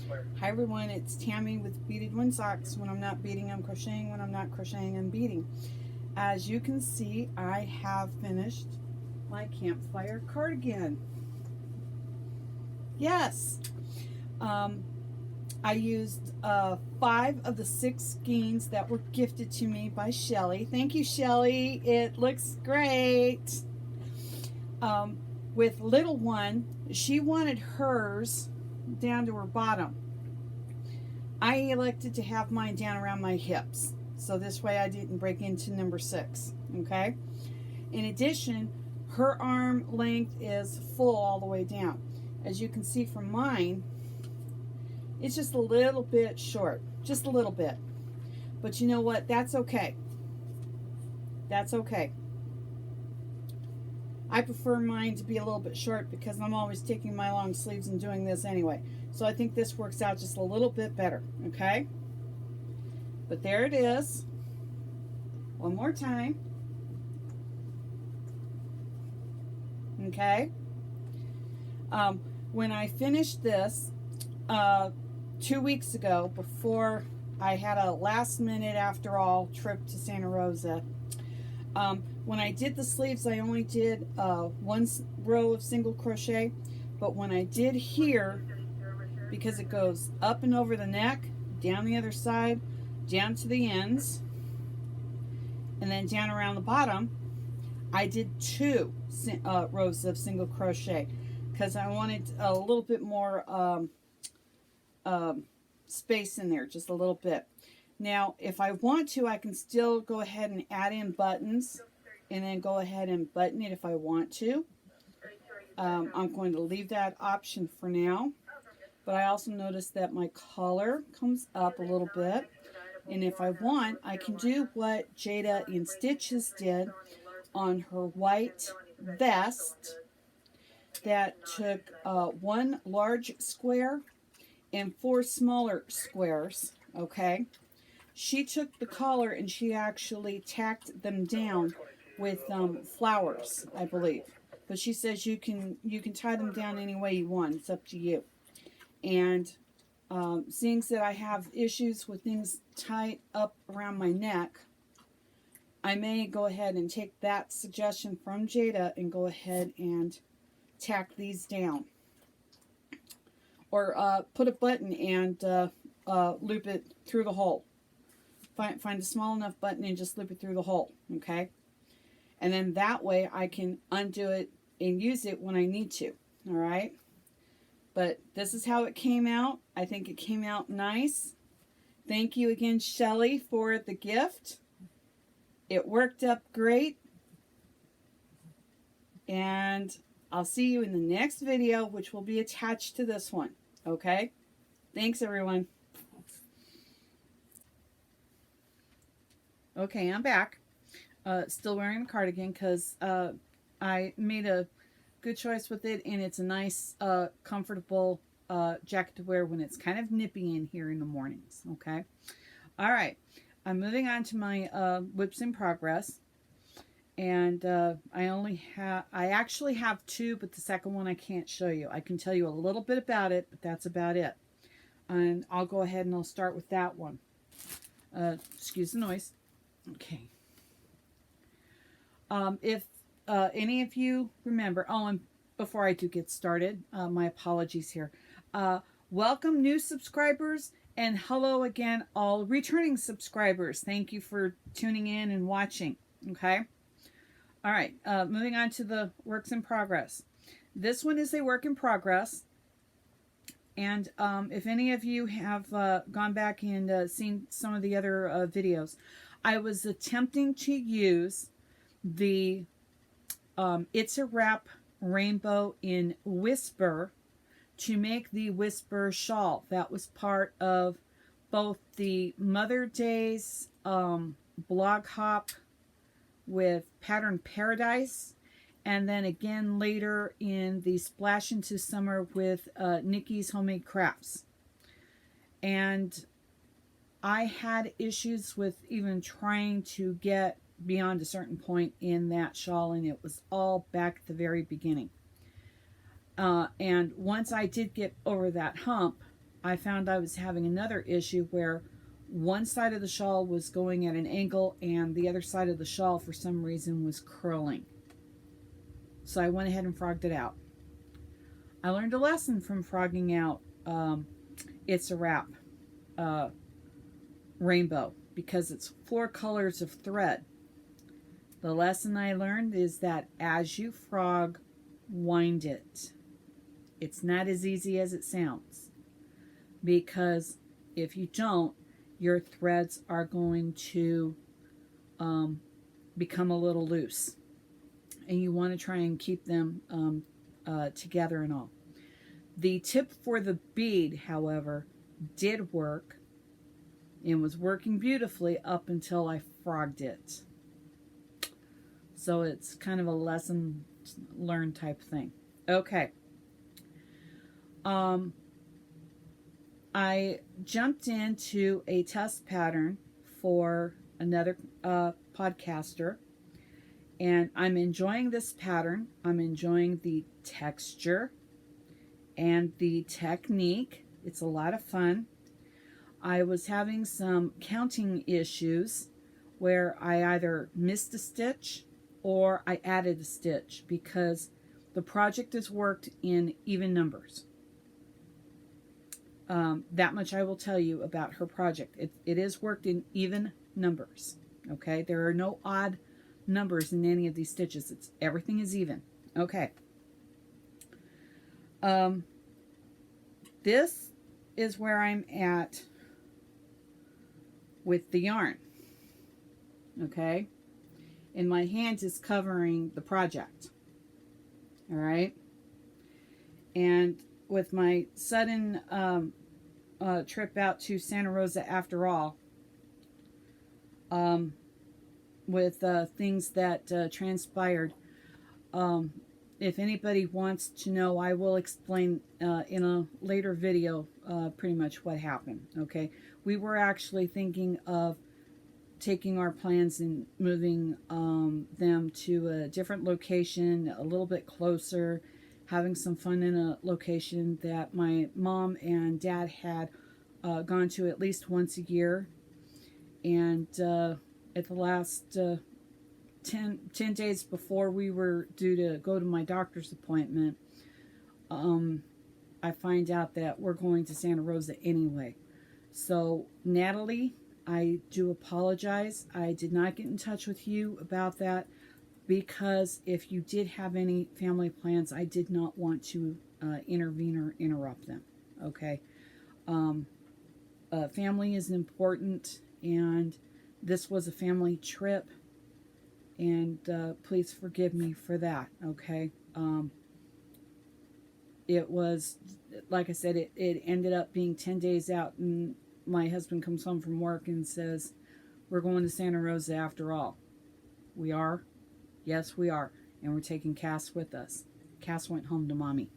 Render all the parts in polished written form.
Hi everyone, it's Tammy with Beaded Windsocks. When I'm not beading, I'm crocheting. When I'm not crocheting, I'm beading. As you can see, I have finished my Campfire Cardigan. Yes! I used 5 of the 6 skeins that were gifted to me by Shelly. Thank you, Shelly. It looks great. With little one, she wanted hers down to her bottom. I elected to have mine down around my hips, so this way I didn't break into number 6, okay? In addition, her arm length is full all the way down. As you can see from mine, it's just a little bit short, just a little bit. But you know what? That's okay. That's okay. I prefer mine to be a little bit short because I'm always taking my long sleeves and doing this anyway. So I think this works out just a little bit better, okay? But there it is. One more time. Okay? When I finished this 2 weeks ago, before I had a last minute, after all, trip to Santa Rosa, when I did the sleeves, I only did 1 row of single crochet, but when I did here, because it goes up and over the neck, down the other side, down to the ends, and then down around the bottom, I did 2 rows of single crochet because I wanted a little bit more space in there, just a little bit. Now, if I want to, I can still go ahead and add in buttons and then go ahead and button it if I want to. I'm going to leave that option for now. But I also noticed that my collar comes up a little bit. And if I want, I can do what Jayda InStitches did on her white vest that took 1 large square and 4 smaller squares, okay? She took the collar and she actually tacked them down with flowers, I believe. But she says you can tie them down any way you want. It's up to you. And seeing that I have issues with things tied up around my neck, I may go ahead and take that suggestion from Jayda and go ahead and tack these down. Or put a button and loop it through the hole. Find a small enough button and just loop it through the hole, okay? And then that way I can undo it and use it when I need to, all right? But this is how it came out. I think it came out nice. Thank you again, Shelly, for the gift. It worked up great. And I'll see you in the next video, which will be attached to this one, okay? Thanks, everyone. Okay, I'm back. Still wearing the cardigan because I made a good choice with it, and it's a nice, comfortable jacket to wear when it's kind of nippy in here in the mornings, okay? All right, I'm moving on to my WIPs in progress, and I actually have 2, but the second one I can't show you. I can tell you a little bit about it, but that's about it. And I'll go ahead and I'll start with that one. Excuse the noise. Okay. If any of you remember, and before I do get started, my apologies here. Welcome new subscribers, and hello again all returning subscribers. Thank you for tuning in and watching, okay? All right, moving on to the works in progress. This one is a work in progress, and if any of you have gone back and seen some of the other videos, I was attempting to use the It's a Wrap Rainbow in Whisper to make the Whisper shawl. That was part of both the Mother Days blog hop with Pattern Paradise, and then again later in the Splash into Summer with Nikki's Homemade Crafts. And I had issues with even trying to get beyond a certain point in that shawl, and it was all back at the very beginning. And once I did get over that hump, I found I was having another issue where one side of the shawl was going at an angle and the other side of the shawl for some reason was curling. So I went ahead and frogged it out. I learned a lesson from frogging out It's a Wrap rainbow because it's 4 colors of thread. The lesson I learned is that as you frog, wind it. It's not as easy as it sounds, because if you don't, your threads are going to become a little loose, and you want to try and keep them together and all. The tip for the bead, however, did work and was working beautifully up until I frogged it. So it's kind of a lesson learned type thing. Okay. I jumped into a test pattern for another podcaster, and I'm enjoying this pattern. I'm enjoying the texture and the technique. It's a lot of fun. I was having some counting issues where I either missed a stitch or I added a stitch, because the project is worked in even numbers. That much I will tell you about her project. It is worked in even numbers. Okay, there are no odd numbers in any of these stitches. Everything is even. Okay. This is where I'm at with the yarn. Okay, and my hand is covering the project. All right, and with my sudden trip out to Santa Rosa after all, with things that transpired, if anybody wants to know, I will explain in a later video pretty much what happened. Okay, we were actually thinking of taking our plans and moving them to a different location, a little bit closer, having some fun in a location that my mom and dad had gone to at least once a year. And at the last 10 days before we were due to go to my doctor's appointment, I find out that we're going to Santa Rosa anyway. So Natalie, I do apologize. I did not get in touch with you about that, because if you did have any family plans, I did not want to intervene or interrupt them. Okay. Family is important, and this was a family trip, and please forgive me for that. Okay. It was, like I said, it ended up being 10 days out, and my husband comes home from work and says, we're going to Santa Rosa after all. We are? Yes, we are. And we're taking Cass with us. Cass went home to mommy.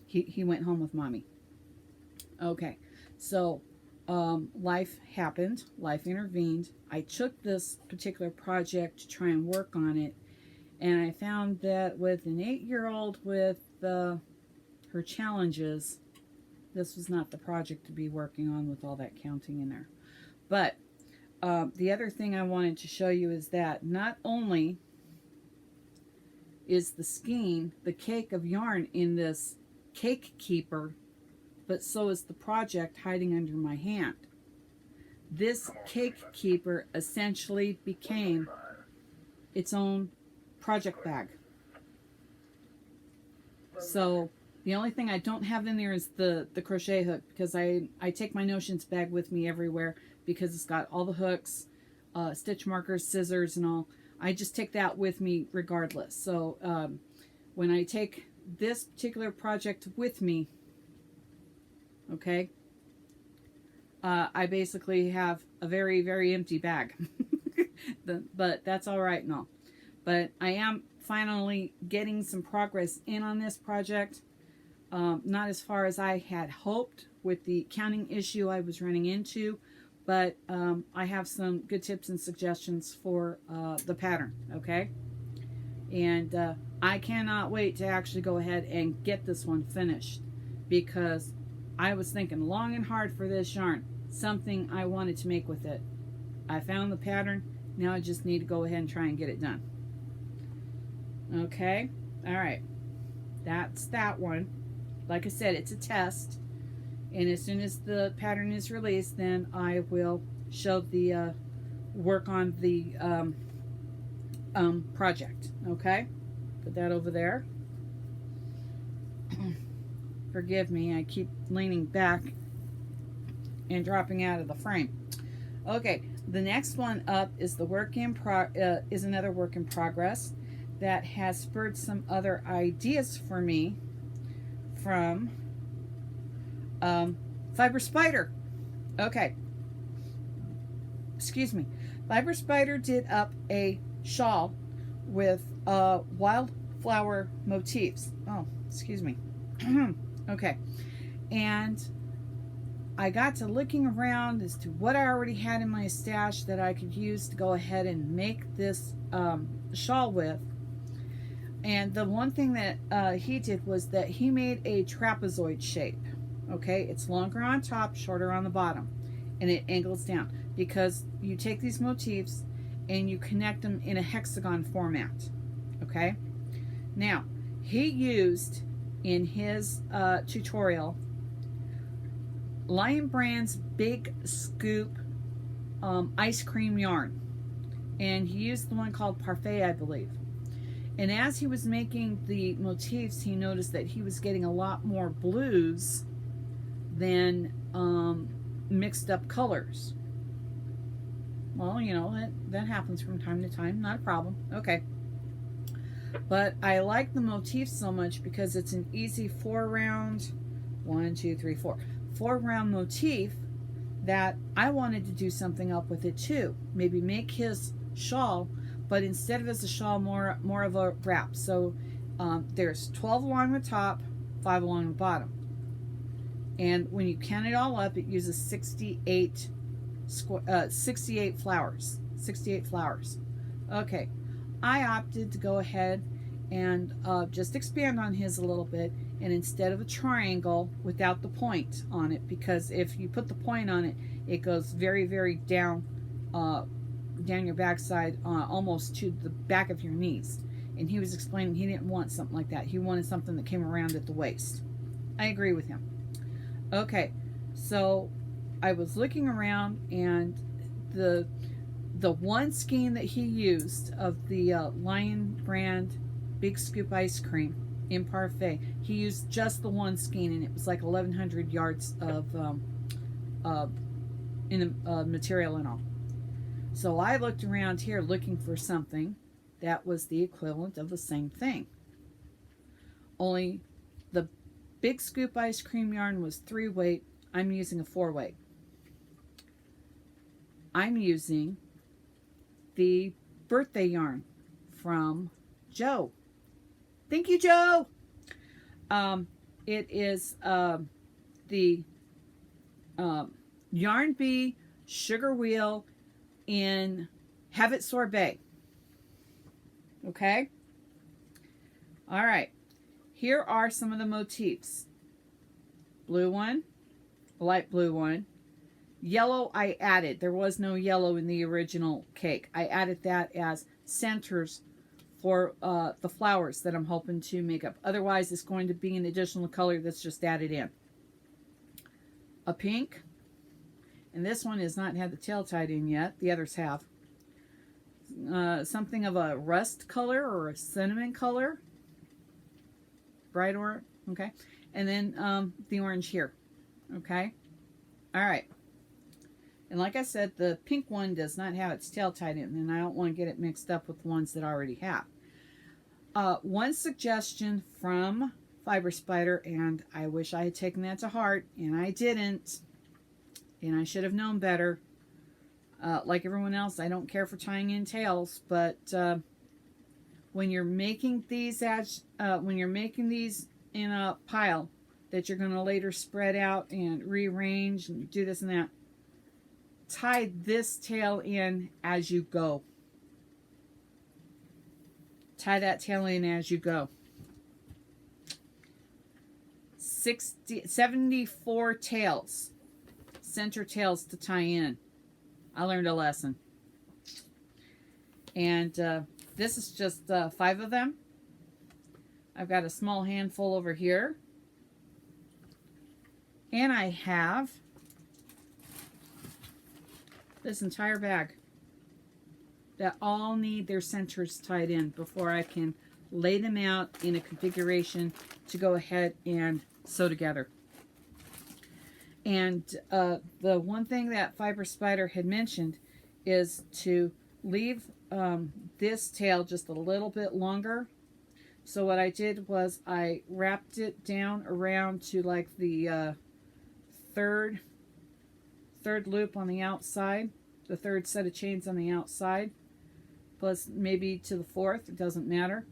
He went home with mommy. Okay. So, life happened. Life intervened. I took this particular project to try and work on it. And I found that with an 8-year-old with her challenges, this was not the project to be working on with all that counting in there. But the other thing I wanted to show you is that not only is the skein, the cake of yarn in this cake keeper, but so is the project hiding under my hand. This cake keeper essentially became its own project bag. So the only thing I don't have in there is the crochet hook, because I take my notions bag with me everywhere, because it's got all the hooks, stitch markers, scissors, and all. I just take that with me regardless. So when I take this particular project with me, okay, I basically have a very, very empty bag. But that's all right and all. But I am finally getting some progress in on this project. Not as far as I had hoped with the counting issue I was running into, but I have some good tips and suggestions for the pattern, okay? And I cannot wait to actually go ahead and get this one finished, because I was thinking long and hard for this yarn, something I wanted to make with it. I found the pattern. Now I just need to go ahead and try and get it done. Okay, all right, that's that one. Like I said, it's a test, and as soon as the pattern is released, then I will show the work on the project. Okay, put that over there. Forgive me, I keep leaning back and dropping out of the frame. Okay, the next one up is the another work in progress that has spurred some other ideas for me from Fiber Spider. Okay, excuse me. Fiber Spider did up a shawl with wildflower motifs. Oh, excuse me. Okay, and I got to looking around as to what I already had in my stash that I could use to go ahead and make this shawl with. And the one thing that he did was that he made a trapezoid shape. Okay, it's longer on top, shorter on the bottom, and it angles down because you take these motifs and you connect them in a hexagon format. Okay, now he used in his tutorial Lion Brand's Big Scoop ice cream yarn, and he used the one called Parfait, I believe. And as he was making the motifs, he noticed that he was getting a lot more blues than mixed up colors. Well, you know, that happens from time to time, not a problem. Okay. But I like the motif so much because it's an easy 4-round, 4-round motif that I wanted to do something up with it too. Maybe make his shawl, but instead of as a shawl, more of a wrap. So there's 12 along the top, 5 along the bottom. And when you count it all up, it uses 68 flowers. 68 flowers. Okay, I opted to go ahead and just expand on his a little bit, and instead of a triangle without the point on it, because if you put the point on it, it goes very, very down your backside, almost to the back of your knees. And he was explaining he didn't want something like that. He wanted something that came around at the waist. I agree with him. Okay, so I was looking around, and the one skein that he used of the Lion Brand Big Scoop ice cream in Parfait, he used just the one skein, and it was like 1,100 yards of material and all. So I looked around here looking for something that was the equivalent of the same thing. Only the Big Scoop ice cream yarn was 3-weight. I'm using a 4-weight. I'm using the birthday yarn from Joe. Thank you, Joe. It is the Yarn Bee Sugar Wheel in Have It Sorbet. Okay? All right. Here are some of the motifs. Blue one, light blue one. Yellow I added. There was no yellow in the original cake. I added that as centers for the flowers that I'm hoping to make up. Otherwise, it's going to be an additional color that's just added in. A pink. And this one has not had the tail tied in yet. The others have. Something of a rust color or a cinnamon color. Bright orange. Okay. And then the orange here. Okay. All right. And like I said, the pink one does not have its tail tied in, and I don't want to get it mixed up with the ones that I already have. One suggestion from Fiber Spider, and I wish I had taken that to heart, and I didn't, and I should have known better. Like everyone else, I don't care for tying in tails, but when you're making these in a pile that you're going to later spread out and rearrange and do this and that, tie this tail in as you go. Tie that tail in as you go. 74 tails, center tails to tie in. I learned a lesson. And this is just 5 of them. I've got a small handful over here. And I have this entire bag that all need their centers tied in before I can lay them out in a configuration to go ahead and sew together. And the one thing that Fiber Spider had mentioned is to leave this tail just a little bit longer. So what I did was I wrapped it down around to like the third loop on the outside, the third set of chains on the outside, plus maybe to the 4th, it doesn't matter.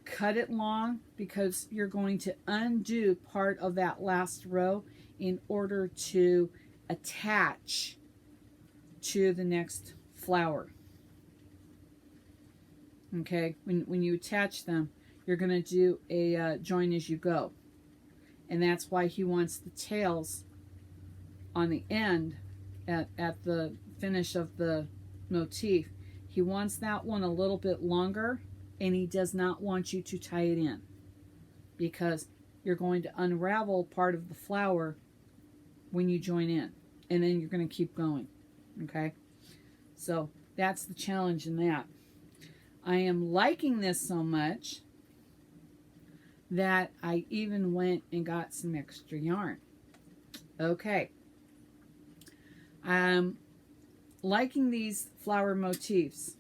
Cut it long because you're going to undo part of that last row in order to attach to the next flower. Okay, when you attach them, you're going to do a join as you go. And that's why he wants the tails on the end at the finish of the motif. He wants that one a little bit longer, and he does not want you to tie it in because you're going to unravel part of the flower when you join in, and then you're going to keep going. Okay, so that's the challenge in that. I am liking this so much that I even went and got some extra yarn. Okay, I'm liking these flower motifs.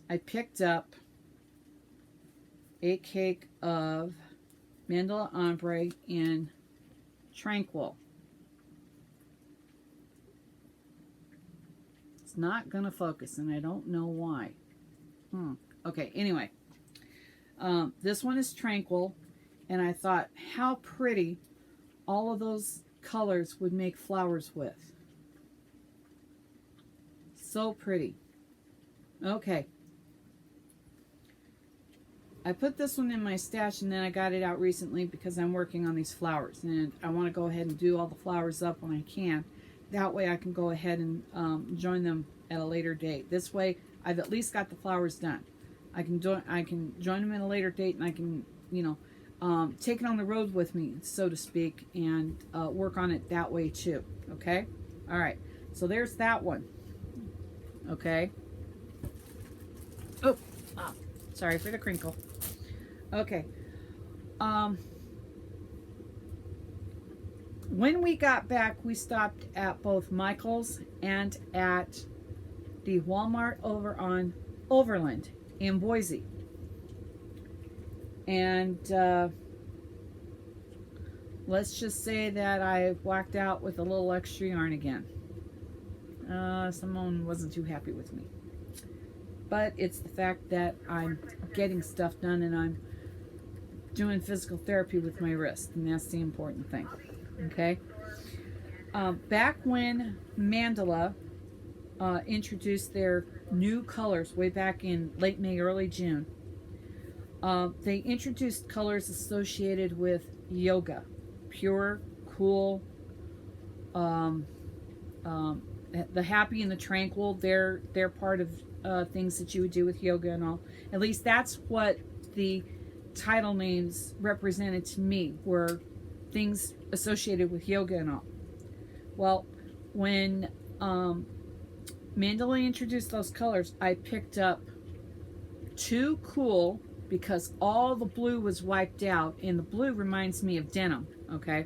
I picked up a cake of Mandala Ombre in Tranquil. It's not going to focus, and I don't know why. Okay, anyway. This one is Tranquil, and I thought how pretty all of those colors would make flowers with. So pretty. Okay. I put this one in my stash, and then I got it out recently because I'm working on these flowers, and I want to go ahead and do all the flowers up when I can. That way I can go ahead and join them at a later date. This way I've at least got the flowers done. I can join them at a later date, and I can, you know, take it on the road with me, so to speak, and work on it that way too. Okay? All right. So there's that one. Okay. Oh, sorry for the crinkle. Okay. When we got back, we stopped at both Michael's and at the Walmart over on Overland in Boise. And let's just say that I whacked out with a little extra yarn again. Someone wasn't too happy with me. But it's the fact that I'm getting stuff done, and I'm doing physical therapy with my wrist, and that's the important thing. Okay? Back when Mandala introduced their new colors way back in late May, early June, they introduced colors associated with yoga. Pure, cool, the happy and the tranquil, they're part of things that you would do with yoga and all. At least that's what the title names represented to me, were things associated with yoga and all. Well, when Mandala introduced those colors, I picked up 2 cool, because all the blue was wiped out, and the blue reminds me of denim. Okay,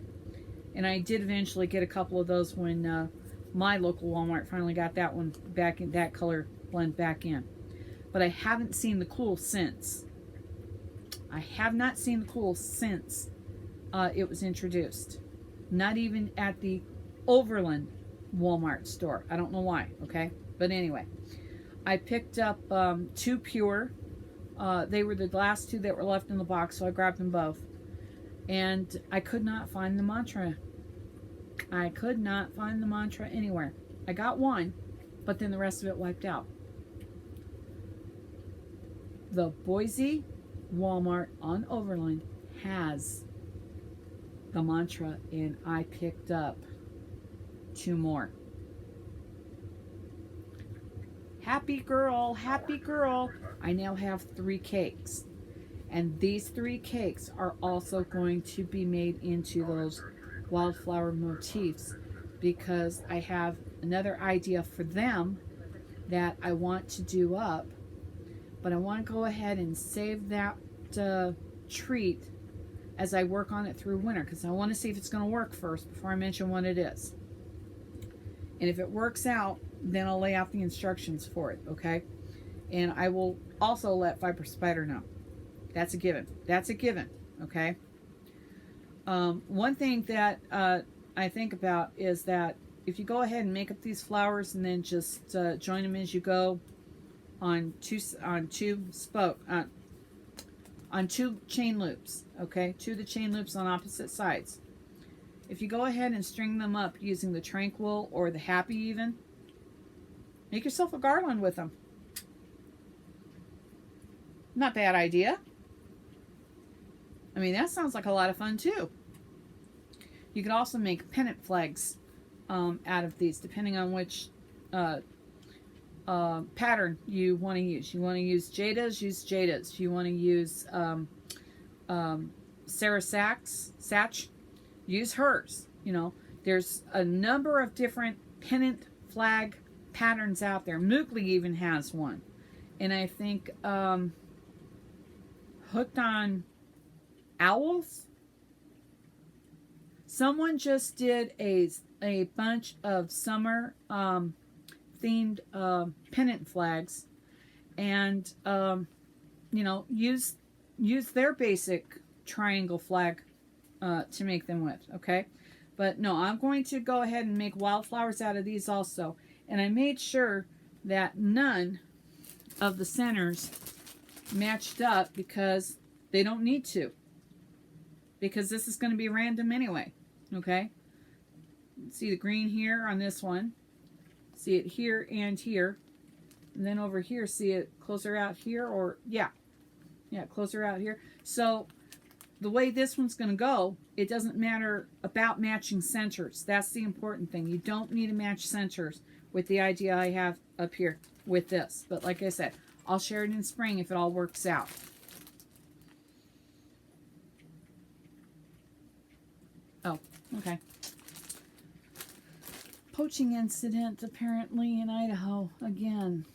and I did eventually get a couple of those when my local Walmart finally got that one back in, that color blend back in. But I haven't seen the cool since. I have not seen the cool since it was introduced. Not even at the Overland Walmart store. I don't know why, okay? But anyway, I picked up 2 pure. They were the last 2 that were left in the box, so I grabbed them both. And I could not find the mantra. I could not find the mantra anywhere. I got one, but then the rest of it wiped out. The Boise Walmart on Overland has the mantra, and I picked up 2 more. Happy girl, happy girl. I now have 3 cakes. And these 3 cakes are also going to be made into those wildflower motifs, because I have another idea for them that I want to do up. But I want to go ahead and save that treat as I work on it through winter, because I want to see if it's going to work first before I mention what it is. And if it works out, then I'll lay out the instructions for it, okay? And I will also let Fiber Spider know. That's a given. That's a given, okay? One thing that I think about is that if you go ahead and make up these flowers and then just join them as you go on two chain loops, okay? 2 of the chain loops on opposite sides. If you go ahead and string them up using the Tranquil or the Happy even, make yourself a garland with them. Not a bad idea. I mean, that sounds like a lot of fun too. You could also make pennant flags out of these, depending on which pattern you want to use. You want to use Jayda's, use Jayda's. You want to use Sarah Satch, use hers. You know, there's a number of different pennant flag patterns out there. Mookly even has one. And I think Hooked on Owls, someone just did a bunch of summer themed pennant flags, and you know, use their basic triangle flag to make them with, okay? But no, I'm going to go ahead and make wildflowers out of these also. And I made sure that none of the centers matched up, because they don't need to. Because this is going to be random anyway, okay? See the green here on this one. See it here and here. And then over here, see it closer out here, or, yeah, closer out here. So the way this one's going to go, it doesn't matter about matching centers. That's the important thing. You don't need to match centers with the idea I have up here with this. But like I said, I'll share it in spring if it all works out. Oh, okay. Poaching incident apparently in Idaho again.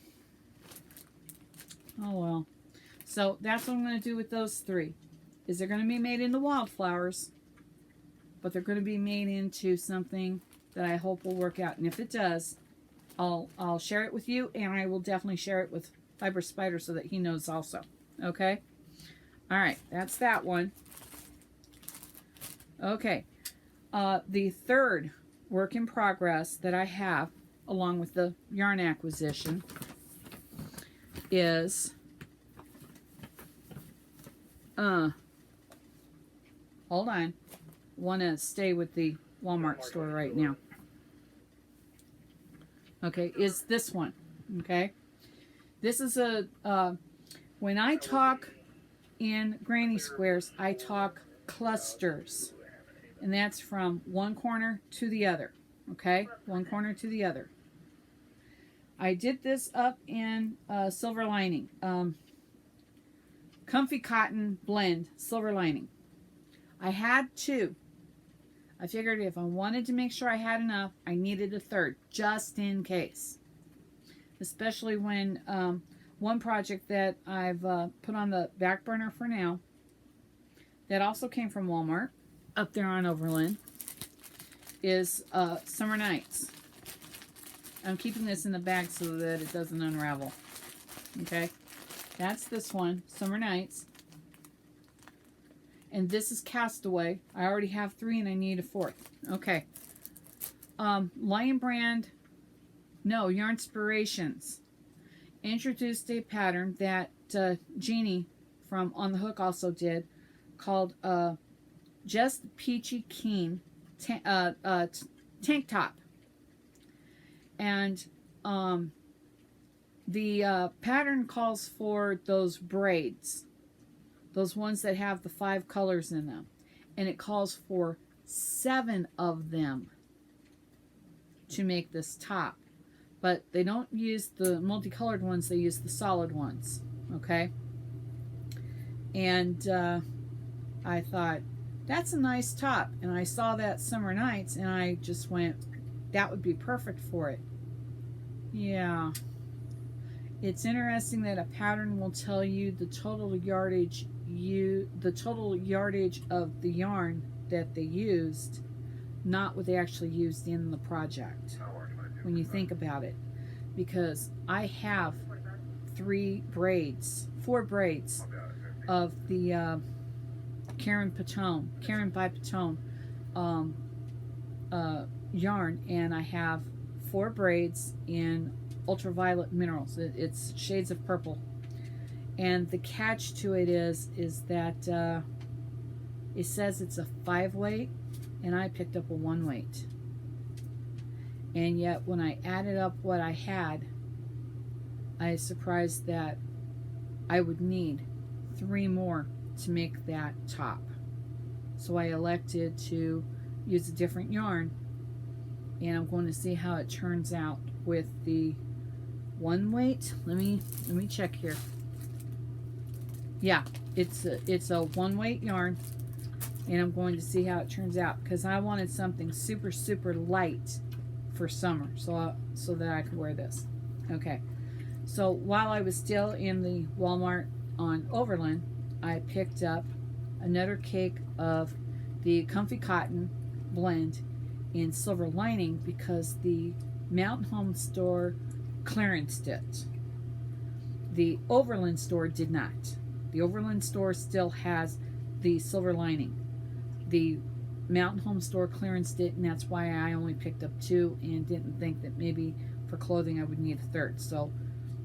Oh well. So that's what I'm going to do with those 3. Is they're going to be made into wildflowers, but they're going to be made into something that I hope will work out. And if it does, I'll share it with you, and I will definitely share it with Fiber Spider so that he knows also. Okay? All right, that's that one. Okay. The third work in progress that I have, along with the yarn acquisition, is hold on. Want to stay with the Walmart store right now. Okay, is this one. Okay? This is a when I talk in granny squares, I talk clusters. And that's from one corner to the other. Okay? One corner to the other. I did this up in Silver Lining. Comfy Cotton Blend Silver Lining. I had 2. I figured if I wanted to make sure I had enough, I needed a 3rd, just in case. Especially when one project that I've put on the back burner for now, that also came from Walmart, up there on Overland, is Summer Nights. I'm keeping this in the bag so that it doesn't unravel. Okay? That's this one, Summer Nights. And this is Castaway. I already have 3 and I need a 4th. Okay. Lion Brand, no, Yarnspirations introduced a pattern that Jeannie from On the Hook also did, called Just Peachy Keen tank top. And the pattern calls for those braids, those ones that have the 5 colors in them, and it calls for 7 of them to make this top. But they don't use the multicolored ones, they use the solid ones. Okay? And I thought, that's a nice top. And I saw that Summer Nights and I just went, that would be perfect for it. Yeah. It's interesting that a pattern will tell you the total yardage of the yarn that they used, not what they actually used in the project. When you think about it, because I have 4 braids of the Karen by Patone yarn, and I have 4 braids in ultraviolet minerals. It's shades of purple, and the catch to it is that it says it's a 5 weight, and I picked up a 1 weight. And yet when I added up what I had, I was surprised that I would need 3 more to make that top. So I elected to use a different yarn, and I'm going to see how it turns out with the 1 weight. Let me check here. Yeah, it's a 1 weight yarn, and I'm going to see how it turns out, because I wanted something super light for summer, so that I could wear this. Okay, so while I was still in the Walmart on Overland, I picked up another cake of the Comfy Cotton blend in silver lining, because the Mountain Home store clearanced it. The Overland store did not. The Overland store still has the silver lining. The Mountain Home store clearanced it, and that's why I only picked up 2 and didn't think that maybe for clothing I would need a 3rd, so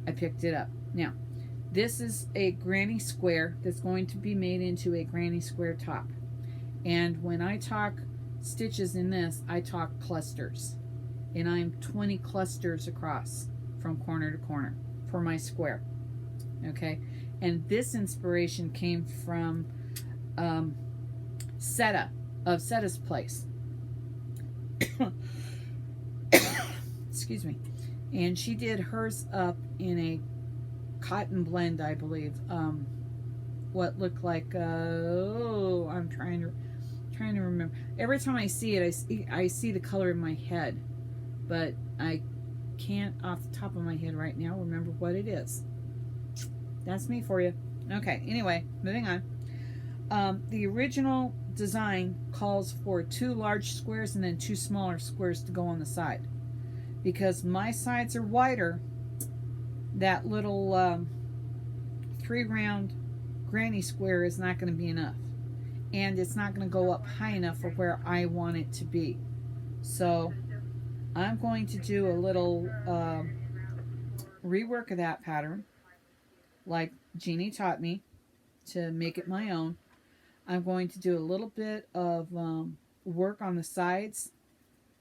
I picked it up. Now, this is a granny square that's going to be made into a granny square top. And when I talk stitches in this, I talk clusters. And I'm 20 clusters across from corner to corner for my square. Okay? And this inspiration came from Setta, of Setta's Place. Excuse me. And she did hers up in a cotton blend, I believe. What looked like I'm trying to remember. Every time I see it, I see the color in my head, but I can't off the top of my head right now remember what it is. That's me for you. Okay, anyway, moving on. The original design calls for 2 large squares and then 2 smaller squares to go on the side. Because my sides are wider, that little 3 round granny square is not going to be enough. And it's not going to go up high enough for where I want it to be. So I'm going to do a little rework of that pattern, like Jeannie taught me, to make it my own. I'm going to do a little bit of work on the sides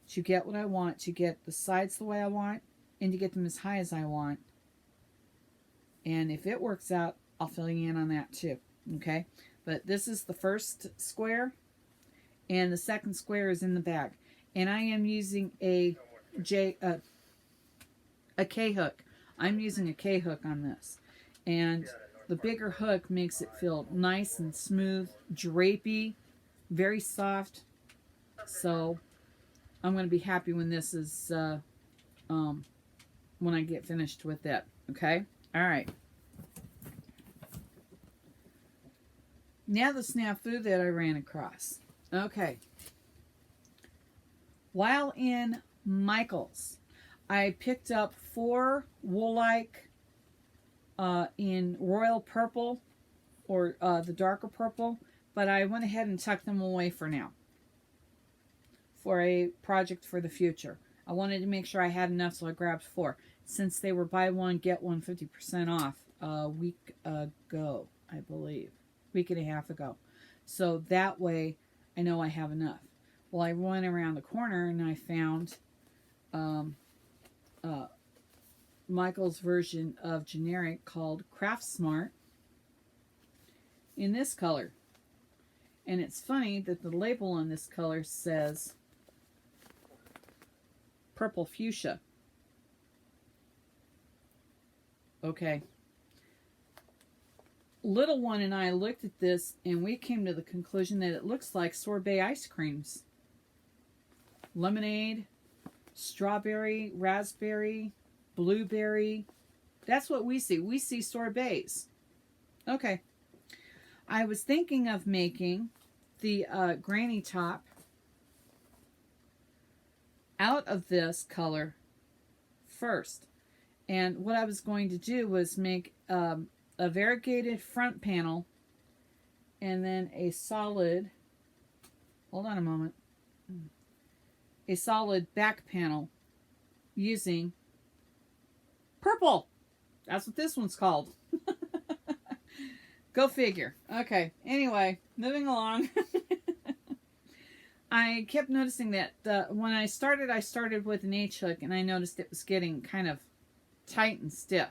to get what I want, to get the sides the way I want, and to get them as high as I want. And if it works out, I'll fill you in on that too. Okay? But this is the first square, and the second square is in the back. And I am using a K-hook. I'm using a K-hook on this. And the bigger hook makes it feel nice and smooth, drapey, very soft. So I'm going to be happy when this is, when I get finished with it. Okay? All right. Now the snafu that I ran across. Okay. While in Michael's, I picked up 4 wool-like in royal purple, or the darker purple, but I went ahead and tucked them away for now, for a project for the future. I wanted to make sure I had enough, so I grabbed 4. Since they were buy one, get one 50% off a week ago, I believe. Week and a half ago. So that way, I know I have enough. Well, I went around the corner and I found Michael's version of generic called Craft Smart in this color. And it's funny that the label on this color says purple fuchsia. Okay. Little one and I looked at this and we came to the conclusion that it looks like sorbet ice creams. Lemonade, strawberry, raspberry, blueberry. That's what we see. We see sorbets. Okay. I was thinking of making the granny top out of this color first. And what I was going to do was make a variegated front panel and then a solid, hold on a moment, a solid back panel using purple. That's what this one's called. Go figure. Okay, anyway, moving along. I kept noticing that when I started with an H-hook, and I noticed it was getting kind of tight and stiff.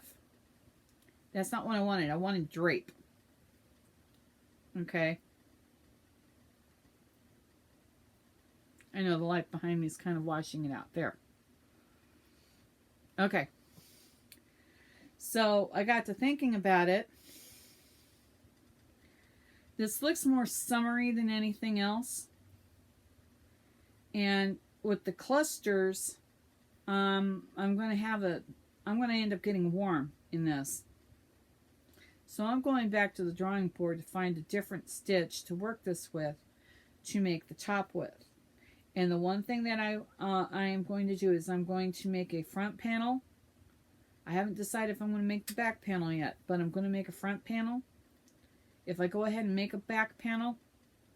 That's not what I wanted. I wanted drape. Okay. I know the light behind me is kind of washing it out. There. Okay. So I got to thinking about it. This looks more summery than anything else. And with the clusters, I'm going to end up getting warm in this. So I'm going back to the drawing board to find a different stitch to work this with to make the top with. And the one thing that I am going to do is I'm going to make a front panel. I haven't decided if I'm going to make the back panel yet, but I'm going to make a front panel. If I go ahead and make a back panel,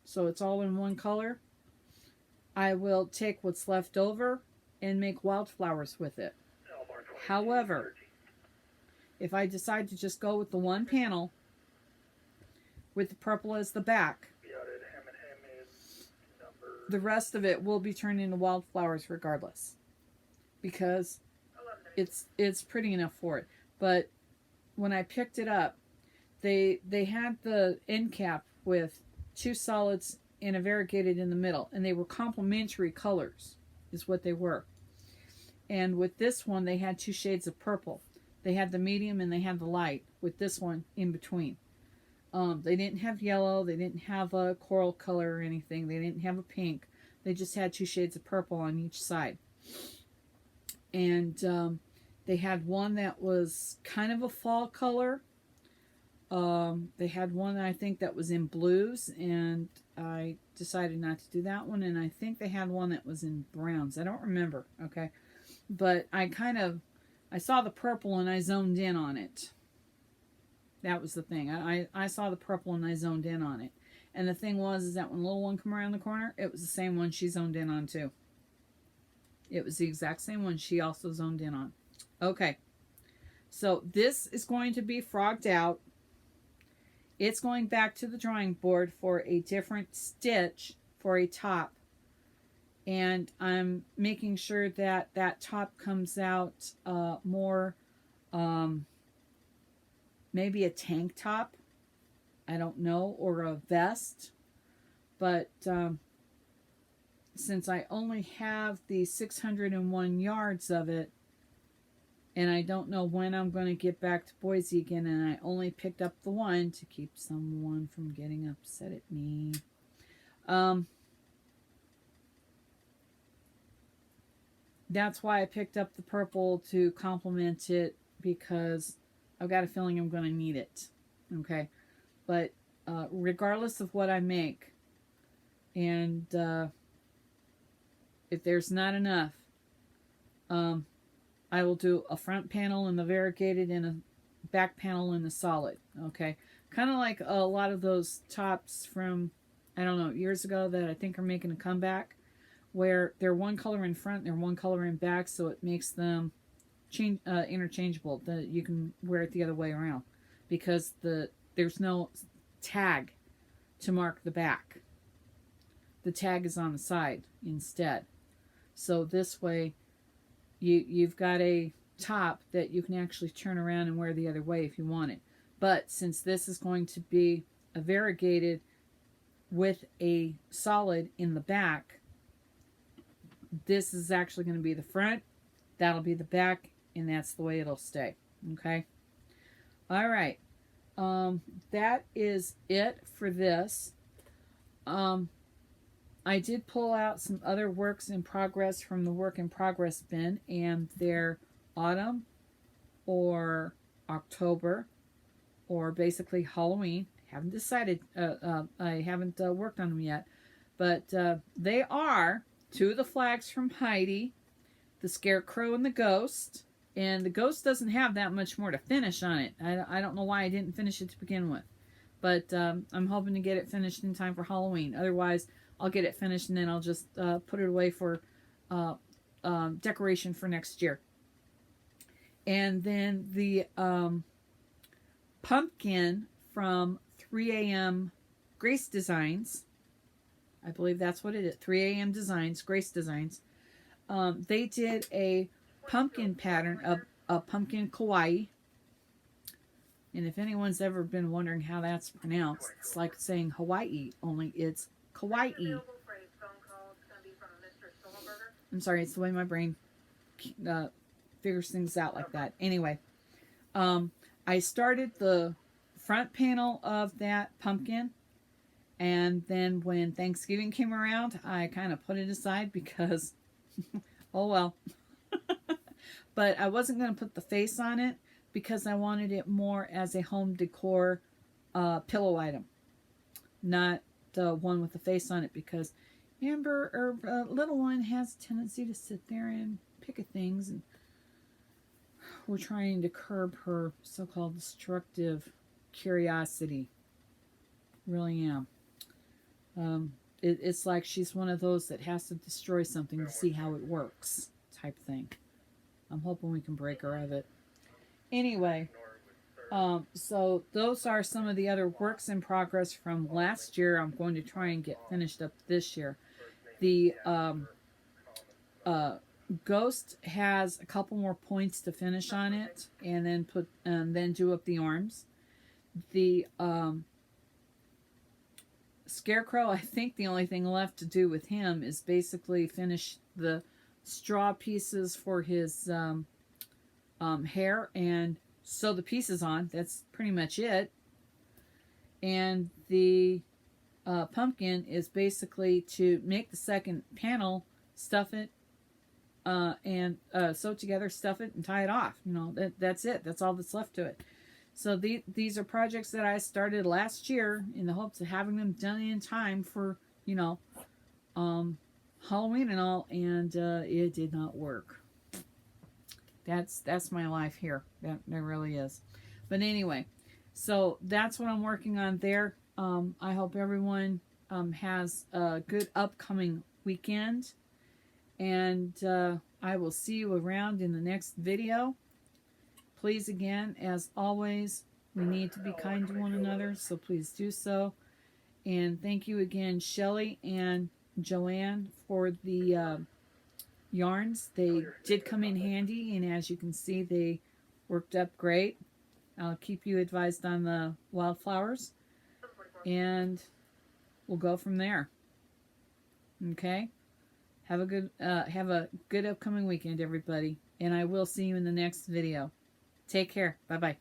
so it's all in one color, I will take what's left over and make wildflowers with it. However, if I decide to just go with the one panel with the purple as the back, the rest of it will be turned into wildflowers regardless, because it's pretty enough for it. But when I picked it up, they had the end cap with two solids and a variegated in the middle, and they were complementary colors is what they were. And with this one, they had two shades of purple. They had the medium and they had the light, with this one in between. They didn't have yellow, they didn't have a coral color or anything, they didn't have a pink. They just had two shades of purple on each side. And they had one that was kind of a fall color. They had one I think that was in blues, and I decided not to do that one. And I think they had one that was in browns. I don't remember, okay? But I saw the purple and I zoned in on it. That was the thing. I saw the purple and I zoned in on it. And the thing was is that when little one come around the corner, it was the same one she zoned in on too. It was the exact same one she also zoned in on. Okay. So this is going to be frogged out. It's going back to the drawing board for a different stitch for a top. And I'm making sure that that top comes out more, maybe a tank top, I don't know, or a vest. But since I only have the 601 yards of it, and I don't know when I'm going to get back to Boise again, and I only picked up the one to keep someone from getting upset at me. That's why I picked up the purple to complement it, because I've got a feeling I'm going to need it. Okay. But regardless of what I make, and if there's not enough, I will do a front panel in the variegated and a back panel in the solid. Okay. Kind of like a lot of those tops from, I don't know, years ago that I think are making a comeback, where they're one color in front, they're one color in back, so it makes them interchangeable, that you can wear it the other way around, because there's no tag to mark the back. The tag is on the side instead. So this way you've got a top that you can actually turn around and wear the other way if you want it. But since this is going to be a variegated with a solid in the back. This is actually going to be the front. That'll be the back, and that's the way it'll stay. Okay. All right. That is it for this. I did pull out some other works in progress from the work in progress bin, and they're autumn or October or basically Halloween. Haven't decided. I haven't worked on them yet, but they are two of the flags from Heidi, the Scarecrow and the Ghost. And the Ghost doesn't have that much more to finish on it. I don't know why I didn't finish it to begin with, but I'm hoping to get it finished in time for Halloween. Otherwise, I'll get it finished and then I'll just put it away for decoration for next year. And then the pumpkin from 3 a.m. Grace Designs. I believe that's what it is. 3 a.m. Designs, Grace Designs. They did a pumpkin pattern of a pumpkin kawaii. And if anyone's ever been wondering how that's pronounced, it's like saying Hawaii, only it's kawaii. I'm sorry, it's the way my brain figures things out like that. Anyway, I started the front panel of that pumpkin, and then when Thanksgiving came around, I kind of put it aside because, oh well. But I wasn't going to put the face on it because I wanted it more as a home decor pillow item, not the one with the face on it, because Amber, or little one, has a tendency to sit there and pick at things, and we're trying to curb her so-called destructive curiosity. Really am. It's like she's one of those that has to destroy something to see how it works, type thing. I'm hoping we can break her of it. Anyway, so those are some of the other works in progress from last year. I'm going to try and get finished up this year. The Ghost has a couple more points to finish on it, and then do up the arms. The Scarecrow, I think the only thing left to do with him is basically finish the straw pieces for his hair and sew the pieces on. That's pretty much it. And the pumpkin is basically to make the second panel, stuff it, and sew it together, stuff it, and tie it off. You know, that's it. That's all that's left to it. So these are projects that I started last year in the hopes of having them done in time for, you know, Halloween and all, and it did not work. That's my life here. That really is. But anyway, so that's what I'm working on there. I hope everyone has a good upcoming weekend, and I will see you around in the next video. Please, again, as always, we need to be kind to one another, so please do so. And thank you again, Shelly and Joanne, for the yarns. They did come in handy, and as you can see, they worked up great. I'll keep you advised on the wildflowers, and we'll go from there. Okay? Have a good upcoming weekend, everybody, and I will see you in the next video. Take care. Bye-bye.